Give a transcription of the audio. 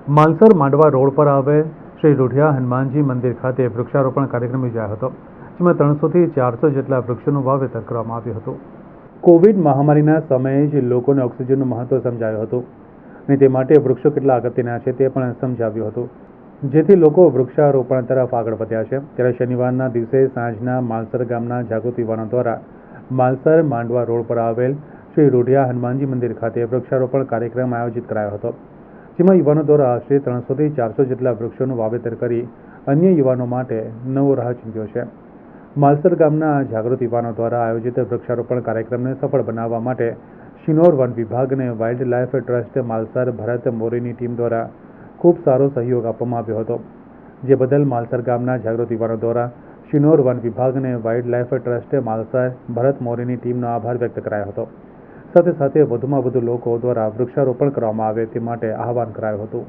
માલસર માંડવા road પર આવેલ શ્રી રૂઢિયા હનુમાનજી મંદિર ખાતે વૃક્ષારોપણ કાર્યક્રમ યોજાયો હતો, જેમાં 300થી 400 જેટલા વૃક્ષોનું વાવેતર કરવામાં આવ્યું હતું. કોવિડ મહામારીના સમયે જ લોકોને ઓક્સિજનનું મહત્વ સમજાયું હતું અને તે માટે વૃક્ષો કેટલા અગત્યના છે તે પણ સમજાવ્યું હતું, જેથી લોકો વૃક્ષારોપણ તરફ આગળ વધ્યા છે. ત્યારે શનિવારના દિવસે સાંજના માલસર ગામના જાગૃત યુવાનો દ્વારા માલસર માંડવા રોડ પર આવેલ શ્રી રૂઢિયા હનુમાનજી મંદિર ખાતે વૃક્ષારોપણ કાર્યક્રમ આયોજિત કરાયો હતો, જેમાં યુવાનો દ્વારા આશરે 300થી 400 જેટલા વૃક્ષોનું વાવેતર કરી અન્ય યુવાનો માટે નવો રાહ ચીંધ્યો છે. માલસર ગામના જાગૃત યુવાનો દ્વારા આયોજિત વૃક્ષારોપણ કાર્યક્રમને સફળ બનાવવા માટે શિનોર વન વિભાગ અને વાઇલ્ડ લાઇફ ટ્રસ્ટ માલસર ભરત મોરીની ટીમ દ્વારા ખૂબ સારો સહયોગ આપવામાં આવ્યો હતો, જે બદલ માલસર ગામના જાગૃત યુવાનો દ્વારા શિનોર વન વિભાગ અને વાઇલ્ડ લાઇફ ટ્રસ્ટ માલસર ભરત મોરીની ટીમનો આભાર વ્યક્ત કરાયો હતો. સાથે સાથે વધુમાં વધુ લોકો દ્વારા વૃક્ષારોપણ કરવામાં આવે તે માટે આહવાન કરાયું હતું.